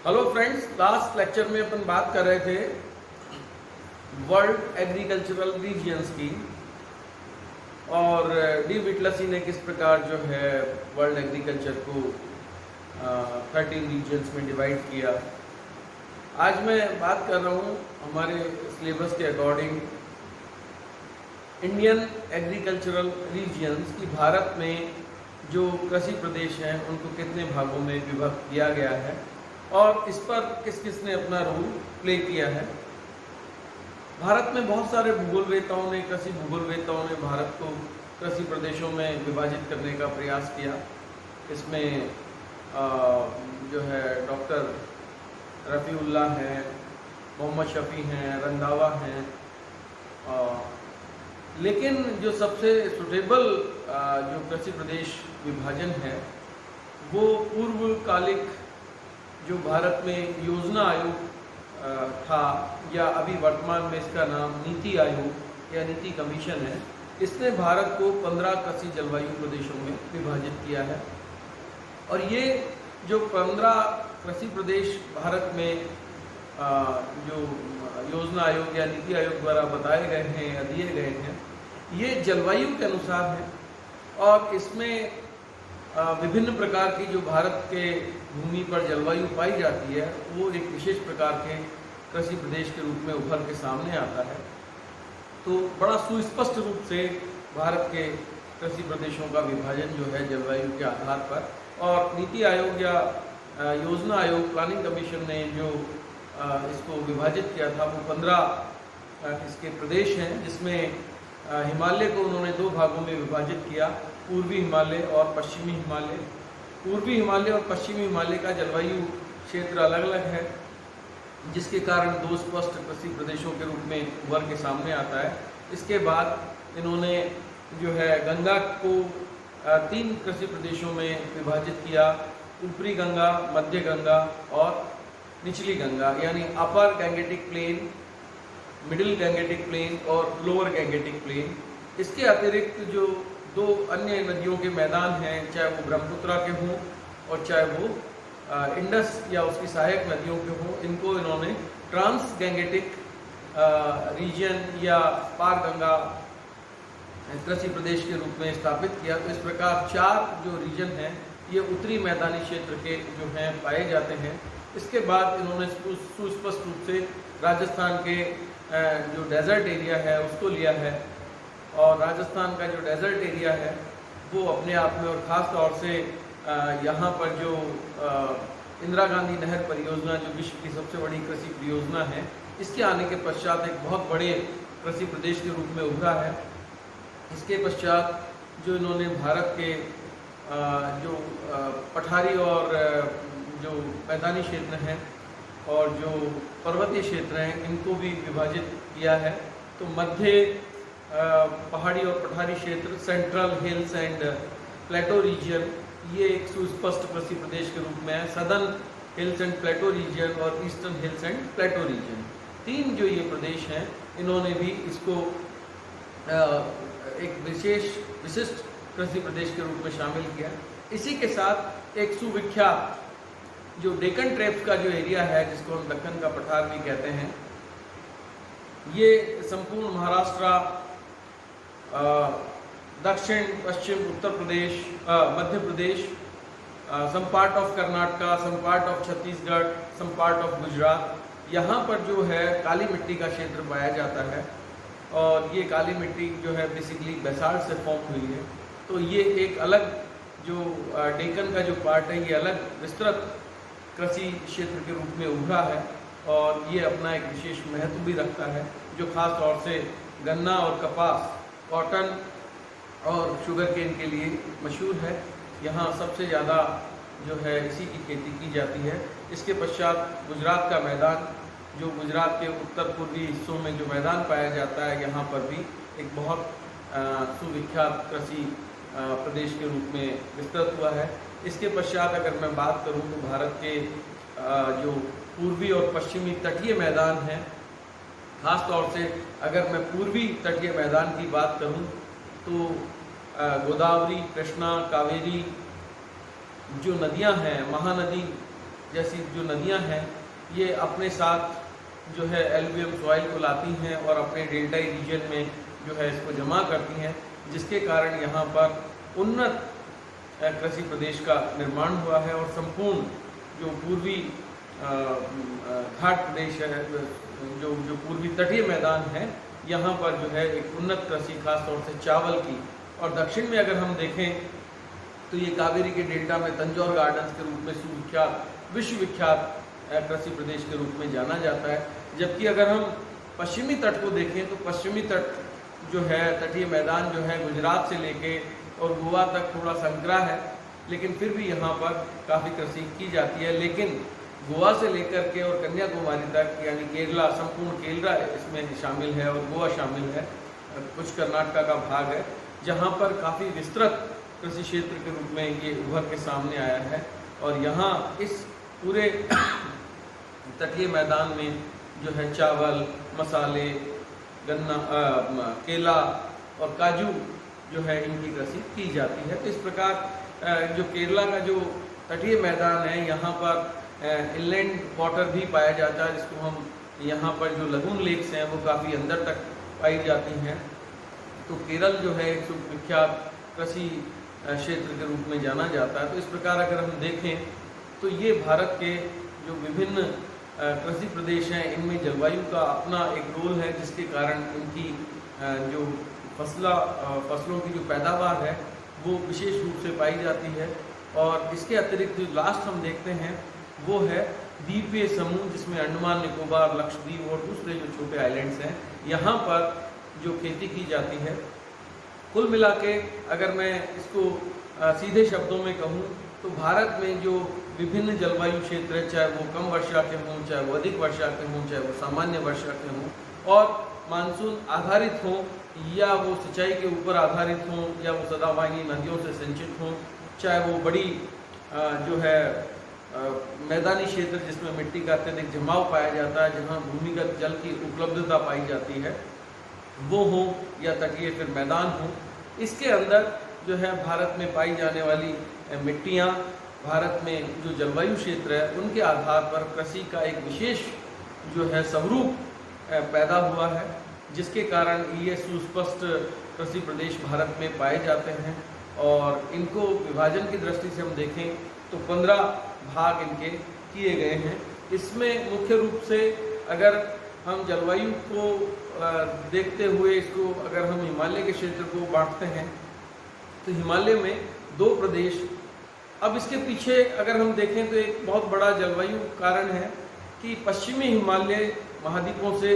Hello friends, last lecture में अपन बात कर रहे थे वर्ल्ड एग्रीकल्चरल रीजियंस की और डी विटलसी ने किस प्रकार जो है वर्ल्ड एग्रीकल्चर को 13 रीजियंस में डिवाइड किया। आज मैं बात कर रहा हूँ हमारे सिलेबस के अकॉर्डिंग इंडियन एग्रीकल्चरल रीजियंस की भारत में जो कृषि प्रदेश हैं उनको कितने भागों में विभक्त किया गया है और इस पर किस किस ने अपना रोल प्ले किया है। भारत में बहुत सारे भूगोलवेताओं ने कृषि भूगोलवेताओं ने भारत को कृषि प्रदेशों में विभाजित करने का प्रयास किया। इसमें जो है डॉक्टर रफ़ीउल्लाह हैं, मोहम्मद शफ़ी हैं, रंधावा हैं, लेकिन जो सबसे सुटेबल जो कृषि प्रदेश विभाजन है वो पूर्वकालिक जो भारत में योजना आयोग था या अभी वर्तमान में इसका नाम नीति आयोग या नीति कमीशन है, इसने भारत को 15 कृषि जलवायु प्रदेशों में विभाजित किया है। और ये जो 15 कृषि प्रदेश भारत में जो योजना आयोग या नीति आयोग द्वारा बताए गए हैं या दिए गए हैं, ये जलवायु के अनुसार है और इसमें विभिन्न प्रकार की जो भारत के भूमि पर जलवायु पाई जाती है वो एक विशेष प्रकार के कृषि प्रदेश के रूप में उभर के सामने आता है। तो बड़ा सुस्पष्ट रूप से भारत के कृषि प्रदेशों का विभाजन जो है जलवायु के आधार पर, और नीति आयोग या योजना आयोग प्लानिंग कमीशन ने जो इसको विभाजित किया था वो 15 इसके प्रदेश हैं, जिसमें हिमालय को उन्होंने 2 भागों में विभाजित किया, पूर्वी हिमालय और पश्चिमी हिमालय। पूर्वी हिमालय और पश्चिमी हिमालय का जलवायु क्षेत्र अलग अलग है, जिसके कारण 2 स्पष्ट कृषि प्रदेशों के रूप में उभर के सामने आता है। इसके बाद इन्होंने जो है गंगा को 3 कृषि प्रदेशों में विभाजित किया, ऊपरी गंगा, मध्य गंगा और निचली गंगा, यानी upper Gangetic plain, middle Gangetic plain और लोअर गैंगेटिक प्लेन। इसके अतिरिक्त जो 2 अन्य नदियों के मैदान हैं, चाहे वो ब्रह्मपुत्रा के हों और चाहे वो इंडस या उसकी सहायक नदियों के हों, इनको इन्होंने ट्रांस गैंगेटिक रीजन या पार गंगा कृषि प्रदेश के रूप में स्थापित किया। तो इस प्रकार 4 जो रीजन हैं ये उत्तरी मैदानी क्षेत्र के जो हैं पाए जाते हैं। इसके बाद इन्होंने सुस्पष्ट रूप से राजस्थान के जो डेजर्ट एरिया है उसको लिया है, और राजस्थान का जो डेजर्ट एरिया है वो अपने आप में, और ख़ास तौर से यहाँ पर जो इंदिरा गांधी नहर परियोजना जो विश्व की सबसे बड़ी कृषि परियोजना है, इसके आने के पश्चात एक बहुत बड़े कृषि प्रदेश के रूप में उभरा है। इसके पश्चात जो इन्होंने भारत के जो पठारी और जो मैदानी क्षेत्र हैं और जो पर्वतीय क्षेत्र हैं इनको भी विभाजित किया है। तो मध्य पहाड़ी और पठारी क्षेत्र, central hills and plateau region, ये एक सुस्पष्ट कृषि प्रदेश के रूप में है। Southern hills and plateau region और eastern hills and plateau region, 3 जो ये प्रदेश हैं इन्होंने भी इसको एक विशिष्ट कृषि प्रदेश के रूप में शामिल किया। इसी के साथ एक सुविख्यात जो डेक्कन ट्रेप्स का जो एरिया है, जिसको हम दक्कन का पठार भी कहते हैं, ये संपूर्ण महाराष्ट्र, दक्षिण पश्चिम Uttar Pradesh, Madhya Pradesh, some part of Karnataka, some part of Chhattisgarh, some part of Gujarat, यहाँ पर जो है काली मिट्टी का क्षेत्र पाया जाता है। और ये काली मिट्टी जो है बेसिकली बेसाल्ट से फॉर्म हुई है। तो ये एक अलग जो डेक्कन का जो पार्ट है ये अलग विस्तृत कृषि क्षेत्र के रूप में उभरा है, और ये अपना एक विशेष महत्व भी रखता है, जो खास तौर से गन्ना और कपास, कॉटन और शुगर केन के लिए मशहूर है। यहाँ सबसे ज़्यादा जो है इसी की खेती की जाती है। इसके पश्चात गुजरात का मैदान, जो गुजरात के उत्तर पूर्वी हिस्सों में जो मैदान पाया जाता है, यहाँ पर भी एक बहुत सुविख्यात कृषि प्रदेश के रूप में विस्तृत हुआ है। इसके पश्चात अगर मैं बात करूँ तो भारत के जो पूर्वी और पश्चिमी तटीय मैदान हैं, खास तौर से अगर मैं पूर्वी तटीय मैदान की बात करूं तो गोदावरी, कृष्णा, कावेरी जो नदियां हैं, महानदी जैसी जो नदियां हैं ये अपने साथ जो है एलुवियल सॉइल को लाती हैं और अपने डेल्टाई रीजन में जो है इसको जमा करती हैं, जिसके कारण यहाँ पर उन्नत कृषि प्रदेश का निर्माण हुआ है। और संपूर्ण जो पूर्वी घाट प्रदेश है, जो पूर्वी तटीय मैदान है, यहाँ पर जो है एक उन्नत कृषि खास तौर से चावल की। और दक्षिण में अगर हम देखें तो ये कावेरी के डेल्टा में तंजौर गार्डन्स के रूप में सुविख्यात विश्वविख्यात कृषि प्रदेश के रूप में जाना जाता है। जबकि अगर हम पश्चिमी तट को देखें तो पश्चिमी तट जो है तटीय मैदान जो है गुजरात से लेके और गोवा तक थोड़ा संकरा है, लेकिन फिर भी यहाँ पर काफ़ी कृषि की जाती है। लेकिन गोवा से लेकर के और कन्याकुमारी तक यानी केरला, संपूर्ण केरला इसमें शामिल है और गोवा शामिल है, कुछ कर्नाटका का भाग है, जहाँ पर काफ़ी विस्तृत कृषि क्षेत्र के रूप में ये उभर के सामने आया है। और यहाँ इस पूरे तटीय मैदान में जो है चावल, मसाले, गन्ना, केला और काजू जो है इनकी कृषि की जाती है। तो इस प्रकार जो केरला का जो तटीय मैदान है, यहाँ पर इनलैंड वाटर भी पाया जाता है, जिसको हम यहाँ पर जो लगून लेक्स हैं वो काफ़ी अंदर तक पाई जाती हैं। तो केरल जो है एक विख्यात कृषि क्षेत्र के रूप में जाना जाता है। तो इस प्रकार अगर हम देखें तो ये भारत के जो विभिन्न कृषि प्रदेश हैं, इनमें जलवायु का अपना एक रोल है, जिसके कारण इनकी जो फसलों की जो पैदावार है वो विशेष रूप से पाई जाती है। और इसके अतिरिक्त जो लास्ट हम देखते हैं वो है द्वीपीय समूह, जिसमें अंडमान निकोबार, लक्षद्वीप और दूसरे जो छोटे आइलैंड्स हैं, यहाँ पर जो खेती की जाती है। कुल मिला के अगर मैं इसको सीधे शब्दों में कहूँ तो भारत में जो विभिन्न जलवायु क्षेत्र है, चाहे वो कम वर्षा के हों, चाहे वो अधिक वर्षा के हों, चाहे वो सामान्य वर्षा के हों, और मानसून आधारित हों या वो सिंचाई के ऊपर आधारित हों, या वो सदाबहार नदियों से सिंचित हों, चाहे वो बड़ी जो है मैदानी क्षेत्र जिसमें मिट्टी का अत्यधिक जमाव पाया जाता है, जहाँ भूमिगत जल की उपलब्धता पाई जाती है, वो हो या तटीय फिर मैदान हो। इसके अंदर जो है भारत में पाई जाने वाली मिट्टियाँ, भारत में जो जलवायु क्षेत्र है, उनके आधार पर कृषि का एक विशेष जो है स्वरूप पैदा हुआ है, जिसके कारण ये सुस्पष्ट कृषि प्रदेश भारत में पाए जाते हैं। और इनको विभाजन की दृष्टि से हम देखें तो 15 भाग इनके किए गए हैं। इसमें मुख्य रूप से अगर हम जलवायु को देखते हुए इसको अगर हम हिमालय के क्षेत्र को बांटते हैं तो हिमालय में 2 प्रदेश। अब इसके पीछे अगर हम देखें तो एक बहुत बड़ा जलवायु कारण है कि पश्चिमी हिमालय महाद्वीपों से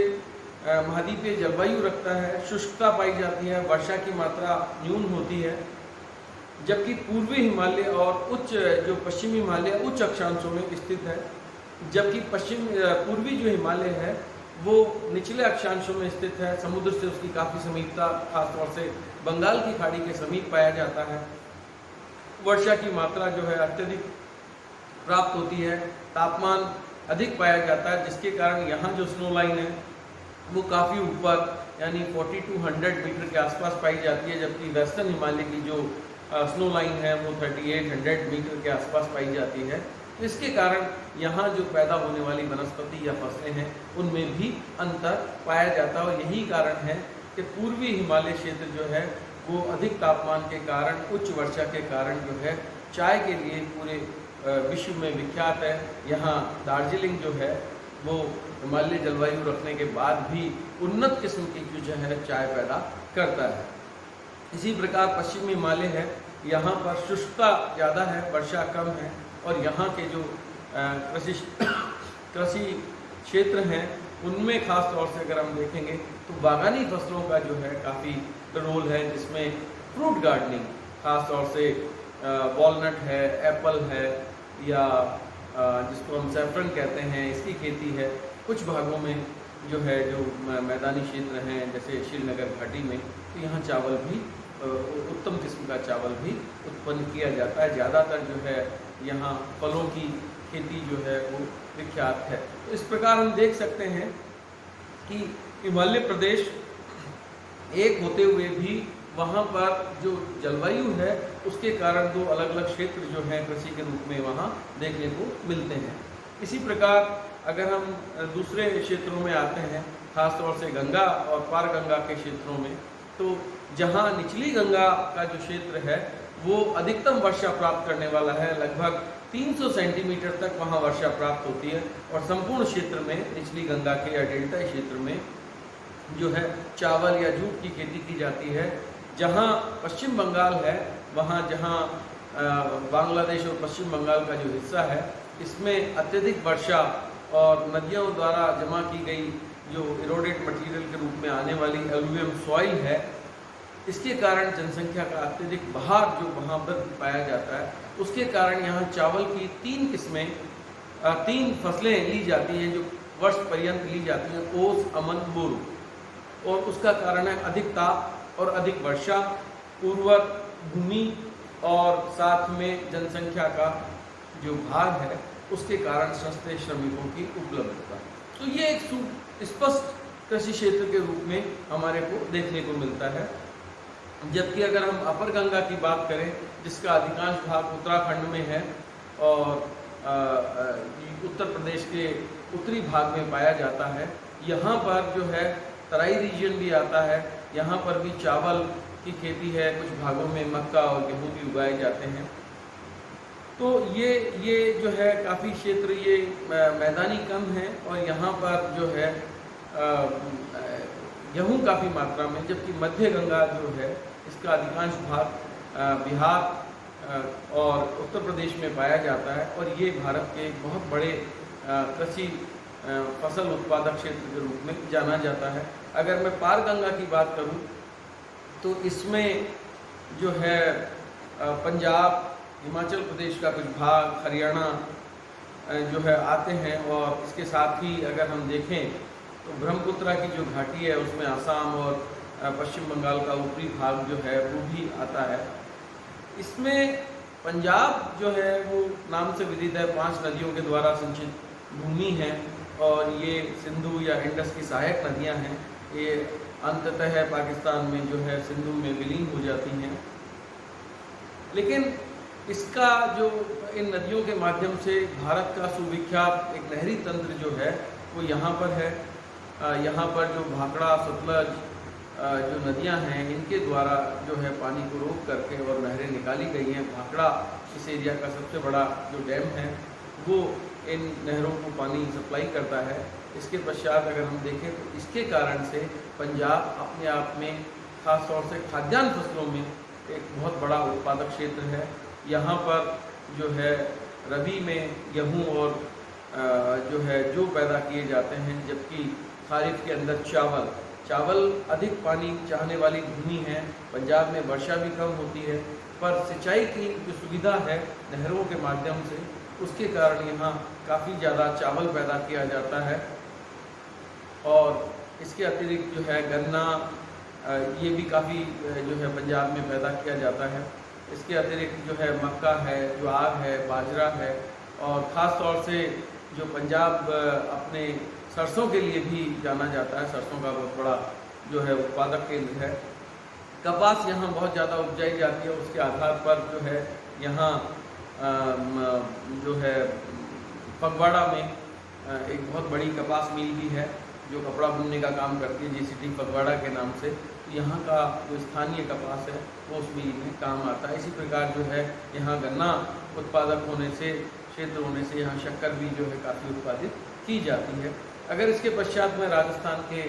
महाद्वीपीय जलवायु रखता है, शुष्कता पाई जाती है, वर्षा की मात्रा न्यून होती है। जबकि पूर्वी हिमालय और जो पश्चिमी हिमालय उच्च अक्षांशों में स्थित है, जबकि पूर्वी जो हिमालय है वो निचले अक्षांशों में स्थित है। समुद्र से उसकी काफ़ी समीपता, खासतौर से बंगाल की खाड़ी के समीप पाया जाता है। वर्षा की मात्रा जो है अत्यधिक प्राप्त होती है, तापमान अधिक पाया जाता है, जिसके कारण यहाँ जो स्नो लाइन है वो काफ़ी ऊपर यानी 4200 मीटर के आसपास पाई जाती है, जबकि वेस्टर्न हिमालय की जो स्नो लाइन है वो 3800 मीटर के आसपास पाई जाती है। इसके कारण यहाँ जो पैदा होने वाली वनस्पति या फसलें हैं उनमें भी अंतर पाया जाता है। और यही कारण है कि पूर्वी हिमालय क्षेत्र जो है वो अधिक तापमान के कारण, उच्च वर्षा के कारण जो है चाय के लिए पूरे विश्व में विख्यात है। यहाँ दार्जिलिंग जो है वो हिमालय जलवायु रखने के बाद भी उन्नत किस्म की जो है चाय पैदा करता है। इसी प्रकार पश्चिमी हिमालय है, यहाँ पर शुष्कता ज़्यादा है, वर्षा कम है। और यहाँ के जो कृषि क्षेत्र हैं उनमें खास तौर से अगर हम देखेंगे तो बागानी फसलों का जो है काफ़ी रोल है, जिसमें फ्रूट गार्डनिंग खास तौर से वॉलनट है, एप्पल है, या जिसको हम सैफरन कहते हैं, इसकी खेती है। कुछ भागों में जो है जो मैदानी क्षेत्र हैं जैसे श्रीनगर घाटी में, तो यहाँ चावल भी उत्तम किस्म का चावल भी उत्पन्न किया जाता है। ज़्यादातर जो है यहाँ फलों की खेती जो है वो विख्यात है। तो इस प्रकार हम देख सकते हैं कि हिमालय प्रदेश एक होते हुए भी वहाँ पर जो जलवायु है उसके कारण 2 अलग अलग क्षेत्र जो हैं कृषि के रूप में वहाँ देखने को मिलते हैं। इसी प्रकार अगर हम दूसरे क्षेत्रों में आते हैं, खास तौर से गंगा और पार गंगा के क्षेत्रों में, तो जहाँ निचली गंगा का जो क्षेत्र है वो अधिकतम वर्षा प्राप्त करने वाला है, लगभग 300 सेंटीमीटर तक वहाँ वर्षा प्राप्त होती है। और संपूर्ण क्षेत्र में निचली गंगा के या डेल्टा क्षेत्र में जो है चावल या जूट की खेती की जाती है। जहाँ पश्चिम बंगाल है, वहाँ जहाँ बांग्लादेश और पश्चिम बंगाल का जो हिस्सा है, इसमें अत्यधिक वर्षा और नदियों द्वारा जमा की गई जो इरोडेड मटेरियल के रूप में आने वाली एलुवियम सॉइल है, इसके कारण जनसंख्या का अत्यधिक बहाव जो वहाँ पर पाया जाता है, उसके कारण यहाँ चावल की 3 किस्में 3 फसलें ली जाती हैं जो वर्ष पर्यंत ली जाती हैं, ओस, अमन, बोरू। और उसका कारण है अधिक ताप और अधिक वर्षा, उर्वर भूमि और साथ में जनसंख्या का जो भाग है उसके कारण सस्ते श्रमिकों की उपलब्धता। तो ये एक स्पष्ट कृषि क्षेत्र के रूप में हमारे को देखने को मिलता है। जबकि अगर हम अपर गंगा की बात करें, जिसका अधिकांश भाग उत्तराखंड में है और उत्तर प्रदेश के उत्तरी भाग में पाया जाता है, यहाँ पर जो है तराई रीजन भी आता है, यहाँ पर भी चावल की खेती है, कुछ भागों में मक्का और गेहूँ भी उगाए जाते हैं। तो ये जो है काफ़ी क्षेत्र ये मैदानी कम है और यहाँ पर जो है गेहूँ काफ़ी मात्रा में, जबकि मध्य गंगा जो है इसका अधिकांश भाग बिहार और उत्तर प्रदेश में पाया जाता है और ये भारत के बहुत बड़े कृषि फसल उत्पादक क्षेत्र के रूप में जाना जाता है। अगर मैं पार गंगा की बात करूं तो इसमें जो है पंजाब, हिमाचल प्रदेश का कुछ भाग, हरियाणा जो है आते हैं और इसके साथ ही अगर हम देखें तो ब्रह्मपुत्रा की जो घाटी है उसमें आसाम और पश्चिम बंगाल का ऊपरी भाग जो है वो भी आता है। इसमें पंजाब जो है वो नाम से विदित है, 5 नदियों के द्वारा सिंचित भूमि है और ये सिंधु या इंडस की सहायक नदियां हैं। ये अंततः पाकिस्तान में जो है सिंधु में विलीन हो जाती हैं। लेकिन इसका जो इन नदियों के माध्यम से भारत का सुविख्यात एक नहरी तंत्र जो है वो यहाँ पर है। यहाँ पर जो भाखड़ा, सतलज जो नदियाँ हैं इनके द्वारा जो है पानी को रोक करके और नहरें निकाली गई हैं। भाखड़ा इस एरिया का सबसे बड़ा जो डैम है वो इन नहरों को पानी सप्लाई करता है। इसके पश्चात अगर हम देखें तो इसके कारण से पंजाब अपने आप में खास तौर से खाद्यान्न फसलों में एक बहुत बड़ा उत्पादक क्षेत्र है। यहाँ पर जो है रबी में गेहूँ और जो है जो पैदा किए जाते हैं, जबकि खारिफ के अंदर चावल अधिक पानी चाहने वाली भूमि है। पंजाब में वर्षा भी कम होती है, पर सिंचाई की जो सुविधा है नहरों के माध्यम से, उसके कारण यहाँ काफ़ी ज़्यादा चावल पैदा किया जाता है। और इसके अतिरिक्त जो है गन्ना ये भी काफ़ी जो है पंजाब में पैदा किया जाता है। इसके अतिरिक्त जो है मक्का है, ज्वार है, बाजरा है और ख़ास तौर से जो पंजाब अपने सरसों के लिए भी जाना जाता है। सरसों का बहुत बड़ा जो है उत्पादक केंद्र है। कपास यहाँ बहुत ज़्यादा उपजाई जाती है। उसके आधार पर जो है यहाँ जो है फगवाड़ा में एक बहुत बड़ी कपास मिल भी है जो कपड़ा बुनने का काम करती है, जीसीटी फगवाड़ा के नाम से। तो यहाँ का जो स्थानीय कपास है वो उस मिल में काम आता है। इसी प्रकार जो है यहाँ गन्ना उत्पादक होने से, क्षेत्र होने से यहाँ शक्कर भी जो है काफ़ी उत्पादित की जाती है। अगर इसके पश्चात मैं राजस्थान के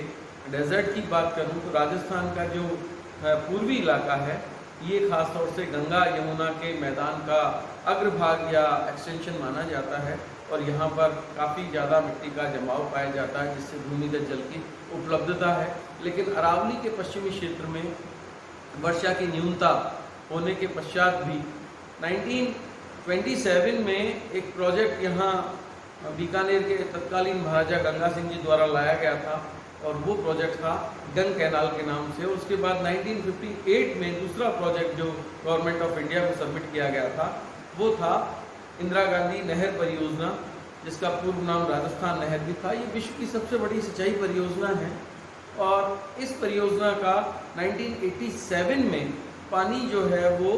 डेजर्ट की बात करूँ तो राजस्थान का जो पूर्वी इलाका है ये खास तौर से गंगा यमुना के मैदान का अग्रभाग या एक्सटेंशन माना जाता है और यहाँ पर काफ़ी ज़्यादा मिट्टी का जमाव पाया जाता है, जिससे भूमिगत जल की उपलब्धता है। लेकिन अरावली के पश्चिमी क्षेत्र में वर्षा की न्यूनता होने के पश्चात भी 1927 में एक प्रोजेक्ट यहाँ बीकानेर के तत्कालीन महाराजा गंगा सिंह जी द्वारा लाया गया था और वो प्रोजेक्ट था गंग कैनाल के नाम से। उसके बाद 1958 में दूसरा प्रोजेक्ट जो गवर्नमेंट ऑफ इंडिया को सबमिट किया गया था वो था इंदिरा गांधी नहर परियोजना, जिसका पूर्व नाम राजस्थान नहर भी था। ये विश्व की सबसे बड़ी सिंचाई परियोजना है और इस परियोजना का 1987 में पानी जो है वो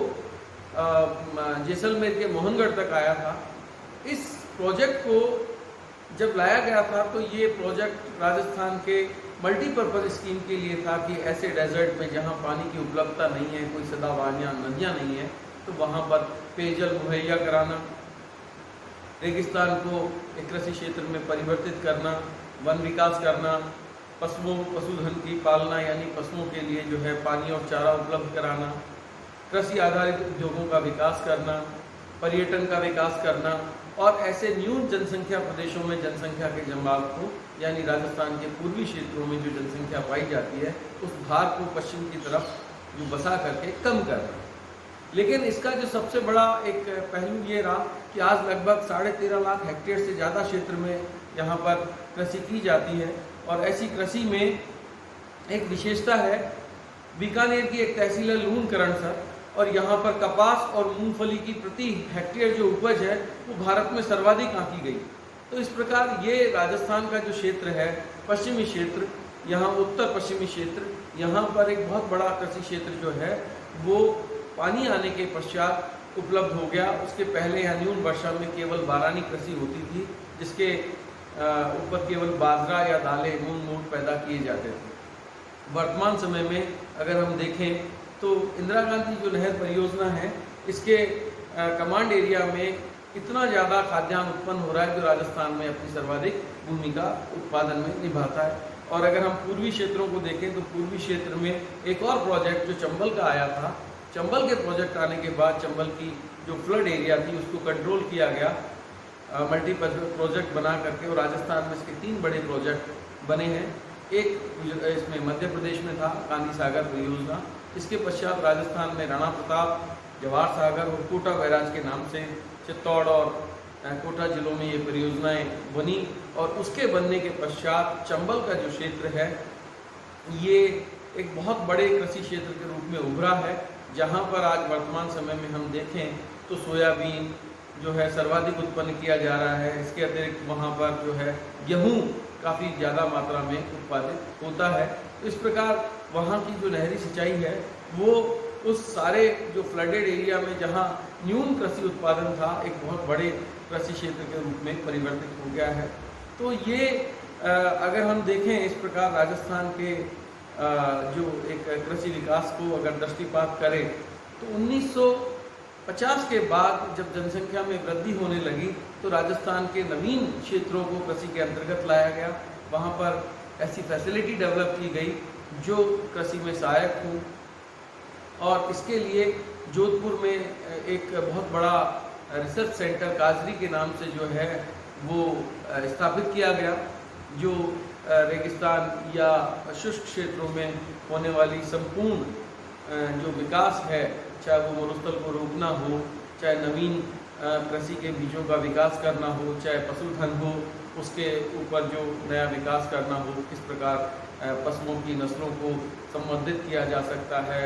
जैसलमेर के मोहनगढ़ तक आया था। इस प्रोजेक्ट को जब लाया गया था तो ये प्रोजेक्ट राजस्थान के मल्टीपर्पज़ स्कीम के लिए था कि ऐसे डेजर्ट में जहाँ पानी की उपलब्धता नहीं है, कोई सदाबहार नदियाँ नहीं है, तो वहाँ पर पेयजल मुहैया कराना, रेगिस्तान को एक कृषि क्षेत्र में परिवर्तित करना, वन विकास करना, पशुधन की पालना यानी पशुओं के लिए जो है पानी और चारा उपलब्ध कराना, कृषि आधारित उद्योगों का विकास करना, पर्यटन का विकास करना और ऐसे न्यून जनसंख्या प्रदेशों में जनसंख्या के जमाव को यानी राजस्थान के पूर्वी क्षेत्रों में जो जनसंख्या पाई जाती है उस भार को पश्चिम की तरफ जो बसा करके कम करना। लेकिन इसका जो सबसे बड़ा एक पहलू ये रहा कि आज लगभग 13.5 लाख हेक्टेयर से ज़्यादा क्षेत्र में यहाँ पर कृषि की जाती है और ऐसी कृषि में एक विशेषता है, बीकानेर की एक तहसील है लूणकरणसर और यहाँ पर कपास और मूंगफली की प्रति हेक्टेयर जो उपज है वो भारत में सर्वाधिक आंकी गई। तो इस प्रकार ये राजस्थान का जो क्षेत्र है, पश्चिमी क्षेत्र, यहाँ उत्तर पश्चिमी क्षेत्र, यहाँ पर एक बहुत बड़ा कृषि क्षेत्र जो है वो पानी आने के पश्चात उपलब्ध हो गया। उसके पहले यहाँ न्यून वर्षा में केवल बारानी कृषि होती थी, जिसके ऊपर केवल बाजरा या दालें, मूंग मोट पैदा किए जाते थे। वर्तमान समय में अगर हम देखें तो इंदिरा गांधी जो नहर परियोजना है, इसके कमांड एरिया में इतना ज़्यादा खाद्यान्न उत्पन्न हो रहा है जो राजस्थान में अपनी सर्वाधिक भूमिका उत्पादन में निभाता है। और अगर हम पूर्वी क्षेत्रों को देखें तो पूर्वी क्षेत्र में एक और प्रोजेक्ट जो चंबल का आया था, चंबल के प्रोजेक्ट आने के बाद चंबल की जो फ्लड एरिया थी उसको कंट्रोल किया गया मल्टीपर्पज़ प्रोजेक्ट बना करके और राजस्थान में इसके 3 बड़े प्रोजेक्ट बने हैं। एक इसमें मध्य प्रदेश में था गांधी सागर परियोजना, इसके पश्चात राजस्थान में राणा प्रताप, जवाहर सागर और कोटा बैराज के नाम से चित्तौड़ और कोटा जिलों में ये परियोजनाएं बनी और उसके बनने के पश्चात चंबल का जो क्षेत्र है ये एक बहुत बड़े कृषि क्षेत्र के रूप में उभरा है, जहाँ पर आज वर्तमान समय में हम देखें तो सोयाबीन जो है सर्वाधिक उत्पन्न किया जा रहा है। इसके अतिरिक्त वहाँ पर जो है गेहूँ काफ़ी ज़्यादा मात्रा में उत्पादित होता है। इस प्रकार वहाँ की जो नहरी सिंचाई है वो उस सारे जो फ्लडेड एरिया में जहाँ न्यून कृषि उत्पादन था एक बहुत बड़े कृषि क्षेत्र के रूप में परिवर्तित हो गया है। तो ये अगर हम देखें इस प्रकार राजस्थान के जो एक कृषि विकास को अगर दृष्टिपात करें तो 1950 के बाद जब जनसंख्या में वृद्धि होने लगी तो राजस्थान के नवीन क्षेत्रों को कृषि के अंतर्गत लाया गया। वहाँ पर ऐसी फैसिलिटी डेवलप की गई जो कृषि में सहायक हो और इसके लिए जोधपुर में एक बहुत बड़ा रिसर्च सेंटर काजरी के नाम से जो है वो स्थापित किया गया, जो रेगिस्तान या शुष्क क्षेत्रों में होने वाली संपूर्ण जो विकास है, चाहे वो मरुस्थल को रोकना हो, चाहे नवीन कृषि के बीजों का विकास करना हो, चाहे पशुधन हो उसके ऊपर जो नया विकास करना हो, किस प्रकार पशुओं की नस्लों को संवर्धित किया जा सकता है,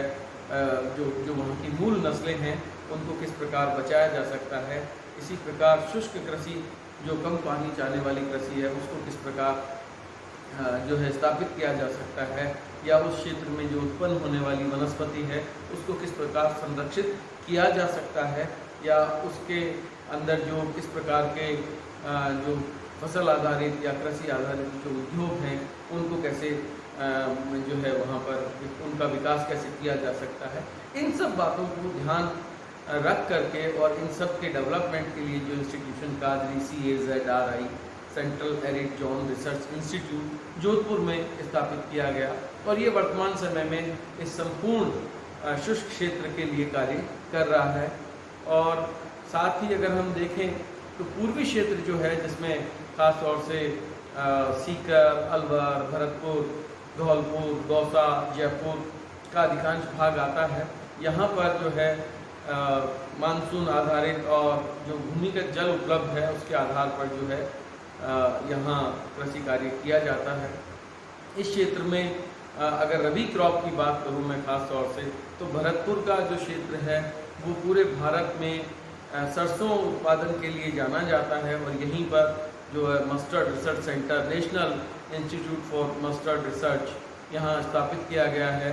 जो वहाँ की मूल नस्लें हैं उनको किस प्रकार बचाया जा सकता है। इसी प्रकार शुष्क कृषि जो कम पानी चाहने वाली कृषि है उसको किस प्रकार जो है स्थापित किया जा सकता है, या उस क्षेत्र में जो उत्पन्न होने वाली वनस्पति है उसको किस प्रकार संरक्षित किया जा सकता है, या उसके अंदर जो किस प्रकार के जो फसल आधारित या कृषि आधारित जो उद्योग हैं उनको कैसे जो है वहाँ पर उनका विकास कैसे किया जा सकता है। इन सब बातों को ध्यान रख करके और इन सब के डेवलपमेंट के लिए जो इंस्टीट्यूशन काजरी CAZRI central arid zone research institute Jodhpur में स्थापित किया गया और ये वर्तमान समय में इस संपूर्ण शुष्क क्षेत्र के लिए कार्य कर रहा है। और साथ ही अगर हम देखें तो पूर्वी क्षेत्र जो है जिसमें खास तौर से सीकर, अलवर, भरतपुर, धौलपुर, दौसा, जयपुर का अधिकांश भाग आता है, यहाँ पर जो है मानसून आधारित और जो भूमिगत जल उपलब्ध है उसके आधार पर जो है यहाँ कृषि कार्य किया जाता है। इस क्षेत्र में अगर रबी क्रॉप की बात करूँ मैं खास तौर से, तो भरतपुर का जो क्षेत्र है वो पूरे भारत में सरसों उत्पादन के लिए जाना जाता है और यहीं पर जो है mustard research centre, national institute for mustard research यहाँ स्थापित किया गया है।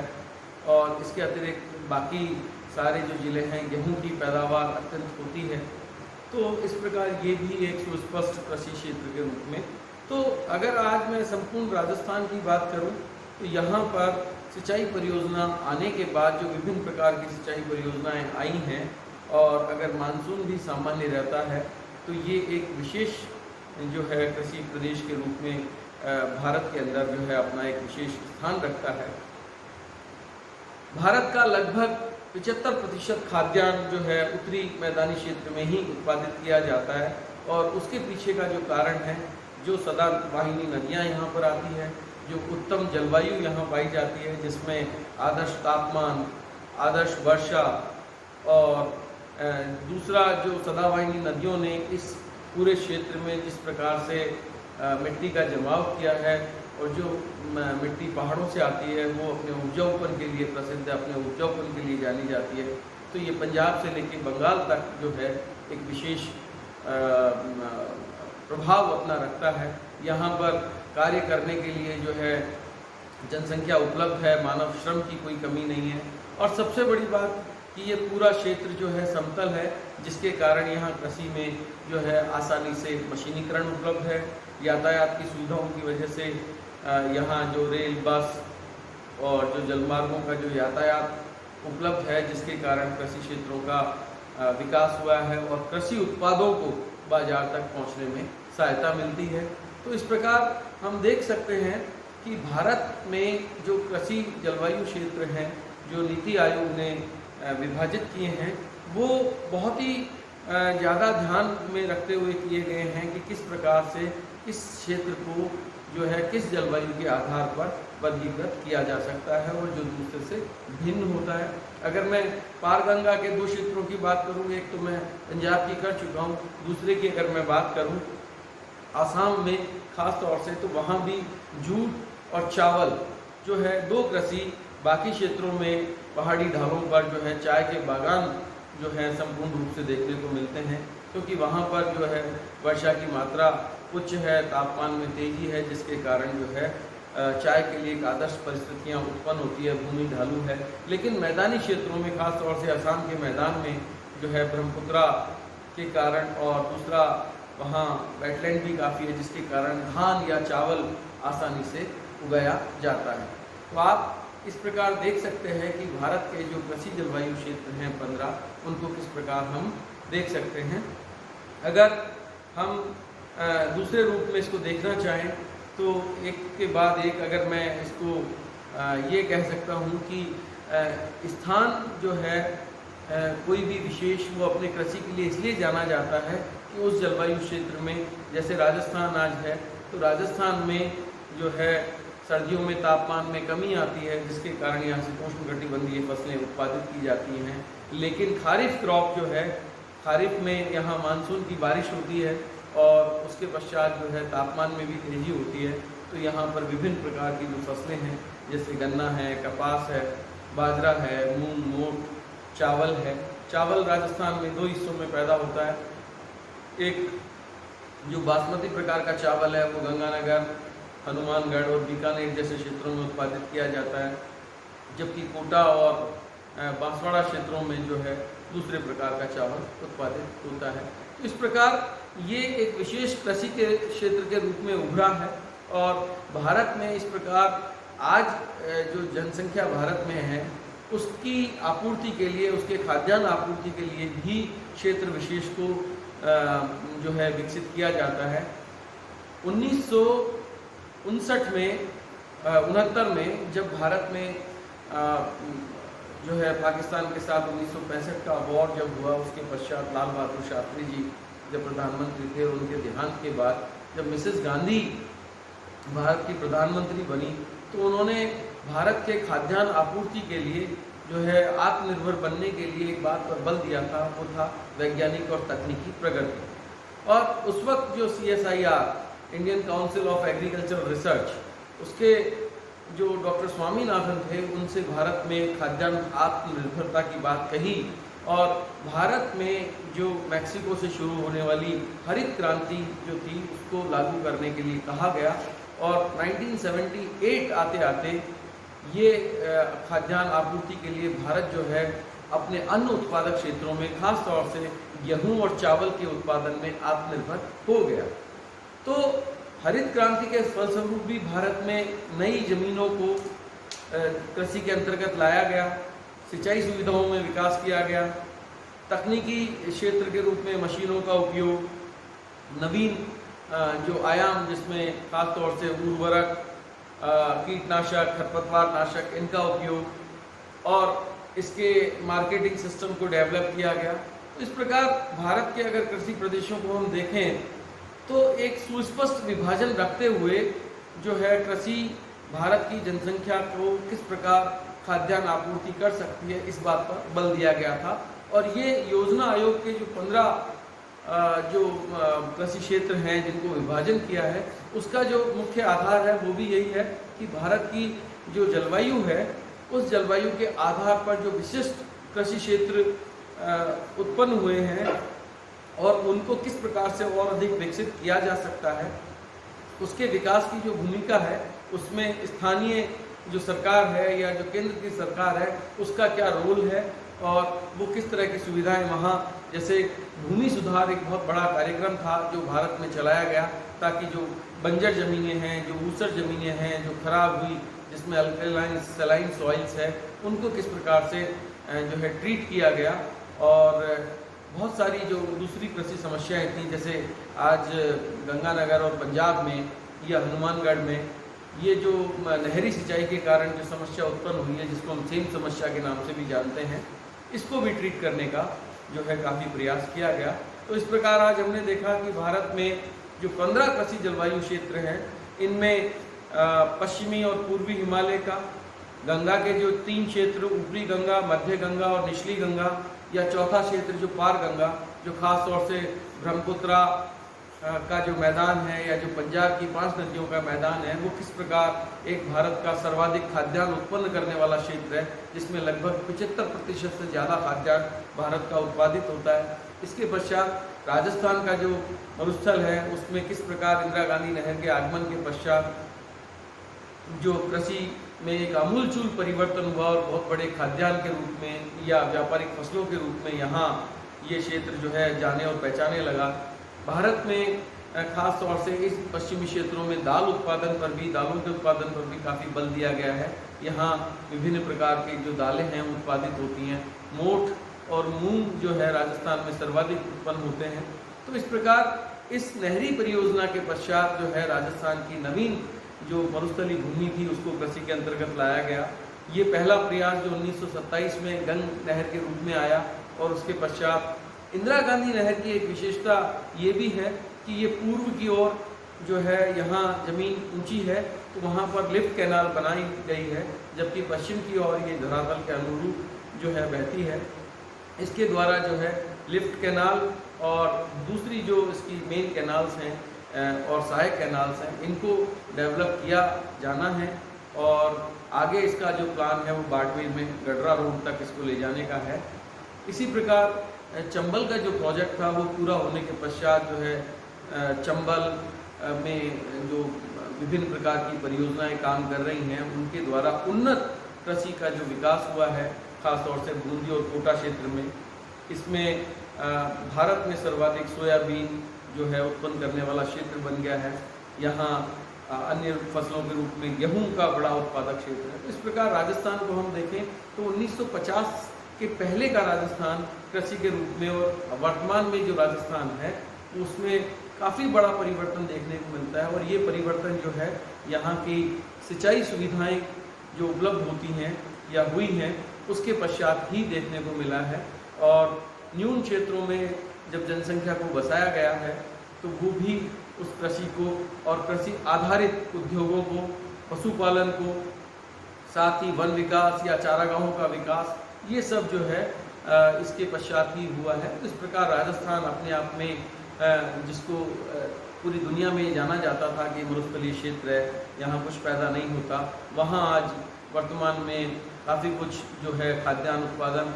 और इसके अतिरिक्त बाकी सारे जो ज़िले हैं गेहूं की पैदावार अत्यंत होती है, तो इस प्रकार ये भी एक सुस्पष्ट कृषि क्षेत्र के रूप में। तो अगर आज मैं संपूर्ण राजस्थान की बात करूं तो यहाँ पर सिंचाई परियोजना आने के बाद जो विभिन्न प्रकार की सिंचाई परियोजनाएं आई हैं, और अगर मानसून भी सामान्य रहता है तो ये एक विशेष जो है कृषि प्रदेश के रूप में भारत के अंदर जो है अपना एक विशेष स्थान रखता है। भारत का लगभग 75% खाद्यान्न जो है उत्तरी मैदानी क्षेत्र में ही उत्पादित किया जाता है, और उसके पीछे का जो कारण है, जो सदाबहानी नदियाँ यहाँ पर आती है, जो उत्तम जलवायु यहाँ पाई जाती है, जिसमें आदर्श तापमान, आदर्श वर्षा, और दूसरा जो सदाबहानी नदियों ने इस पूरे क्षेत्र में जिस प्रकार से मिट्टी का जमाव किया है, और जो मिट्टी पहाड़ों से आती है वो अपने उपजाऊपन के लिए प्रसिद्ध है, अपने उपजाऊपन के लिए जानी जाती है। तो ये पंजाब से लेकर बंगाल तक जो है एक विशेष प्रभाव अपना रखता है। यहाँ पर कार्य करने के लिए जो है जनसंख्या उपलब्ध है, मानव श्रम की कोई कमी नहीं है, और सबसे बड़ी बात कि ये पूरा क्षेत्र जो है समतल है, जिसके कारण यहाँ कृषि में जो है आसानी से मशीनीकरण उपलब्ध है। यातायात की सुविधाओं की वजह से यहाँ जो रेल, बस और जो जलमार्गों का जो यातायात उपलब्ध है, जिसके कारण कृषि क्षेत्रों का विकास हुआ है और कृषि उत्पादों को बाजार तक पहुँचने में सहायता मिलती है। तो इस प्रकार हम देख सकते हैं कि भारत में जो कृषि जलवायु क्षेत्र हैं, जो नीति आयोग ने विभाजित किए हैं, वो बहुत ही ज़्यादा ध्यान में रखते हुए किए गए हैं कि किस प्रकार से इस क्षेत्र को जो है किस जलवायु के आधार पर वर्गीकृत किया जा सकता है और जो दूसरे से भिन्न होता है। अगर मैं पार गंगा के दो क्षेत्रों की बात करूँ, एक तो मैं पंजाब की कर चुका हूँ, दूसरे की अगर मैं बात करूँ आसाम में ख़ास तौर से, तो वहाँ भी जूट और चावल जो है दो कृषि, बाकी क्षेत्रों में पहाड़ी ढालों पर जो है चाय के बागान जो है संपूर्ण रूप से देखने को मिलते हैं, क्योंकि वहाँ पर जो है वर्षा की मात्रा उच्च है, तापमान में तेज़ी है, जिसके कारण जो है चाय के लिए एक आदर्श परिस्थितियाँ उत्पन्न होती है, भूमि ढालू है। लेकिन मैदानी क्षेत्रों में खास तौर से असम के मैदान में जो है ब्रह्मपुत्रा के कारण, और दूसरा वहाँ वेटलैंड भी काफ़ी है, जिसके कारण धान या चावल आसानी से उगाया जाता है। तो आप इस प्रकार देख सकते हैं कि भारत के जो कृषि जलवायु क्षेत्र हैं 15, उनको किस प्रकार हम देख सकते हैं। अगर हम दूसरे रूप में इसको देखना चाहें तो एक के बाद एक अगर मैं इसको ये कह सकता हूँ कि स्थान जो है कोई भी विशेष वो अपने कृषि के लिए इसलिए जाना जाता है कि उस जलवायु क्षेत्र में, जैसे राजस्थान आज है, तो राजस्थान में जो है सर्दियों में तापमान में कमी आती है, जिसके कारण यहाँ से उष्णकटिबंधीय फसलें उत्पादित की जाती हैं। लेकिन खारिफ क्रॉप जो है, खारिफ में यहाँ मानसून की बारिश होती है और उसके पश्चात जो है तापमान में भी तेज़ी होती है, तो यहाँ पर विभिन्न प्रकार की जो फसलें हैं, जैसे गन्ना है, कपास है, बाजरा है, मूंग, मोठ, चावल है। चावल राजस्थान में दो हिस्सों में पैदा होता है। एक जो बासमती प्रकार का चावल है वो गंगानगर, हनुमानगढ़ और बीकानेर जैसे क्षेत्रों में उत्पादित किया जाता है, जबकि कोटा और बांसवाड़ा क्षेत्रों में जो है दूसरे प्रकार का चावल उत्पादित होता है। तो इस प्रकार ये एक विशेष कृषि के क्षेत्र के रूप में उभरा है, और भारत में इस प्रकार आज जो जनसंख्या भारत में है उसकी आपूर्ति के लिए, उसके खाद्यान्न आपूर्ति के लिए भी क्षेत्र विशेष को जो है विकसित किया जाता है। 1959 में 69 में जब भारत में जो है पाकिस्तान के साथ 1965 का वॉर जब हुआ, उसके पश्चात लाल बहादुर शास्त्री जी जब प्रधानमंत्री थे, और उनके देहांत के बाद जब मिसेस गांधी भारत की प्रधानमंत्री बनी, तो उन्होंने भारत के खाद्यान्न आपूर्ति के लिए जो है आत्मनिर्भर बनने के लिए एक बात पर बल दिया था, वो था वैज्ञानिक और तकनीकी प्रगति। और उस वक्त जो CSIR, Indian council of agricultural research, उसके जो डॉक्टर स्वामीनाथन थे, उनसे भारत में खाद्यान्न आत्मनिर्भरता की बात कही, और भारत में जो मैक्सिको से शुरू होने वाली हरित क्रांति जो थी उसको लागू करने के लिए कहा गया। और 1978 आते आते ये खाद्यान्न आपूर्ति के लिए भारत जो है अपने अन्न उत्पादक क्षेत्रों में, खास तौर से गेहूं और चावल के उत्पादन में आत्मनिर्भर हो गया। तो हरित क्रांति के फलस्वरूप भी भारत में नई जमीनों को कृषि के अंतर्गत लाया गया, सिंचाई सुविधाओं में विकास किया गया, तकनीकी क्षेत्र के रूप में मशीनों का उपयोग, नवीन जो आयाम जिसमें खास तौर से उर्वरक, कीटनाशक, खरपतवार नाशक, इनका उपयोग और इसके मार्केटिंग सिस्टम को डेवलप किया गया। तो इस प्रकार भारत के अगर कृषि प्रदेशों को हम देखें तो एक सुस्पष्ट विभाजन रखते हुए जो है कृषि भारत की जनसंख्या को किस प्रकार खाद्यान्न आपूर्ति कर सकती है, इस बात पर बल दिया गया था। और ये योजना आयोग के जो 15 जो कृषि क्षेत्र हैं जिनको विभाजन किया है, उसका जो मुख्य आधार है वो भी यही है कि भारत की जो जलवायु है उस जलवायु के आधार पर जो विशिष्ट कृषि क्षेत्र उत्पन्न हुए हैं और उनको किस प्रकार से और अधिक विकसित किया जा सकता है, उसके विकास की जो भूमिका है उसमें स्थानीय जो सरकार है या जो केंद्र की सरकार है उसका क्या रोल है और वो किस तरह की सुविधाएं वहाँ, जैसे भूमि सुधार एक बहुत बड़ा कार्यक्रम था जो भारत में चलाया गया ताकि जो बंजर ज़मीनें हैं, जो ऊसर ज़मीनें हैं, जो खराब हुई, जिसमें अल्कलाइन सलाइन सॉइल्स है, उनको किस प्रकार से जो है ट्रीट किया गया। और बहुत सारी जो दूसरी कृषि समस्याएं थी, जैसे आज गंगानगर और पंजाब में या हनुमानगढ़ में ये जो नहरी सिंचाई के कारण जो समस्या उत्पन्न हुई है, जिसको हम सेम समस्या के नाम से भी जानते हैं, इसको भी ट्रीट करने का जो है काफ़ी प्रयास किया गया। तो इस प्रकार आज हमने देखा कि भारत में जो 15 कृषि जलवायु क्षेत्र हैं, इनमें पश्चिमी और पूर्वी हिमालय का, गंगा के जो 3 क्षेत्र, ऊपरी गंगा, मध्य गंगा और निचली गंगा, या चौथा क्षेत्र जो पार गंगा, जो खास तौर से ब्रह्मपुत्रा का जो मैदान है या जो पंजाब की 5 नदियों का मैदान है, वो किस प्रकार एक भारत का सर्वाधिक खाद्यान्न उत्पन्न करने वाला क्षेत्र है, जिसमें लगभग 75% से ज़्यादा खाद्यान्न भारत का उत्पादित होता है। इसके पश्चात राजस्थान का जो मरुस्थल है उसमें किस प्रकार इंदिरा गांधी नहर के आगमन के पश्चात जो कृषि में एक आमूलचूल परिवर्तन हुआ और बहुत बड़े खाद्यान्न के रूप में या व्यापारिक फसलों के रूप में यहाँ ये क्षेत्र जो है जाने और पहचाने लगा। भारत में खास तौर से इस पश्चिमी क्षेत्रों में दाल उत्पादन पर भी, दालों के उत्पादन पर भी काफ़ी बल दिया गया है। यहाँ विभिन्न प्रकार की जो दालें हैं उत्पादित होती हैं। मोठ और मूंग जो है राजस्थान में सर्वाधिक उत्पन्न होते हैं। तो इस प्रकार इस नहरी परियोजना के पश्चात जो है राजस्थान की नवीन जो मरुस्थली भूमि थी उसको कृषि के अंतर्गत लाया गया। ये पहला प्रयास जो 1927 में गंग नहर के रूप में आया और उसके पश्चात इंदिरा गांधी नहर की एक विशेषता ये भी है कि ये पूर्व की ओर जो है यहाँ ज़मीन ऊंची है तो वहाँ पर लिफ्ट कैनाल बनाई गई है, जबकि पश्चिम की ओर ये धरातल के अनुरूप जो है बहती है। इसके द्वारा जो है लिफ्ट कैनाल और दूसरी जो इसकी मेन कैनाल्स हैं और सहायक कैनाल्स हैं, इनको डेवलप किया जाना है और आगे इसका जो प्लान है वो बाड़मेर में गडरा रोड तक इसको ले जाने का है। इसी प्रकार चंबल का जो प्रोजेक्ट था वो पूरा होने के पश्चात जो है चंबल में जो विभिन्न प्रकार की परियोजनाएं काम कर रही हैं उनके द्वारा उन्नत कृषि का जो विकास हुआ है, खासतौर से बूंदी और कोटा क्षेत्र में। इसमें भारत में सर्वाधिक सोयाबीन जो है उत्पन्न करने वाला क्षेत्र बन गया है। यहाँ अन्य फसलों के रूप में गेहूं का बड़ा उत्पादक क्षेत्र है। तो इस प्रकार राजस्थान को हम देखें तो 1950 के पहले का राजस्थान कृषि के रूप में और वर्तमान में जो राजस्थान है उसमें काफ़ी बड़ा परिवर्तन देखने को मिलता है। और ये परिवर्तन जो है यहाँ की सिंचाई सुविधाएं जो उपलब्ध होती हैं या हुई हैं उसके पश्चात ही देखने को मिला है। और न्यून क्षेत्रों में जब जनसंख्या को बसाया गया है तो वो भी उस कृषि को और कृषि आधारित उद्योगों को, पशुपालन को, साथ ही वन विकास या चारागाहों का विकास, ये सब जो है इसके पश्चात ही हुआ है। इस प्रकार राजस्थान अपने आप में जिसको पूरी दुनिया में जाना जाता था कि मरुस्थलीय क्षेत्र है, यहाँ कुछ पैदा नहीं होता, वहाँ आज वर्तमान में काफ़ी कुछ जो है खाद्यान्न उत्पादन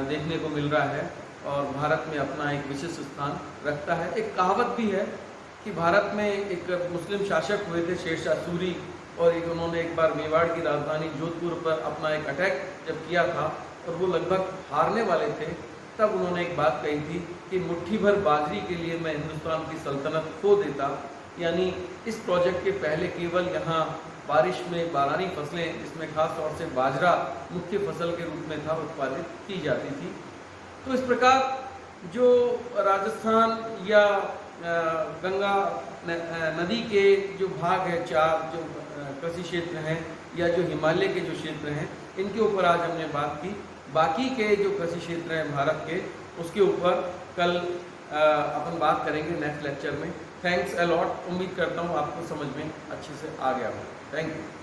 देखने को मिल रहा है और भारत में अपना एक विशिष्ट स्थान रखता है। एक कहावत भी है कि भारत में एक मुस्लिम शासक हुए थे शेरशाह सूरी और उन्होंने एक बार मेवाड़ की राजधानी जोधपुर पर अपना एक अटैक जब किया था और वो लगभग हारने वाले थे तब उन्होंने एक बात कही थी कि मुट्ठी भर बाजरी के लिए मैं हिंदुस्तान की सल्तनत खो देता। यानी इस प्रोजेक्ट के पहले केवल यहाँ बारिश में बारानी फसलें, जिसमें खास तौर से बाजरा मुख्य फसल के रूप में था, उत्पादित की जाती थी। तो इस प्रकार जो राजस्थान या गंगा नदी के जो भाग है, 4 जो कृषि क्षेत्र हैं या जो हिमालय के जो क्षेत्र हैं, इनके ऊपर आज हमने बात की। बाकी के जो कृषि क्षेत्र हैं भारत के, उसके ऊपर कल अपन बात करेंगे नेक्स्ट लेक्चर में। Thanks a lot. उम्मीद करता हूँ आपको समझ में अच्छे से आ गया हो। Thank you.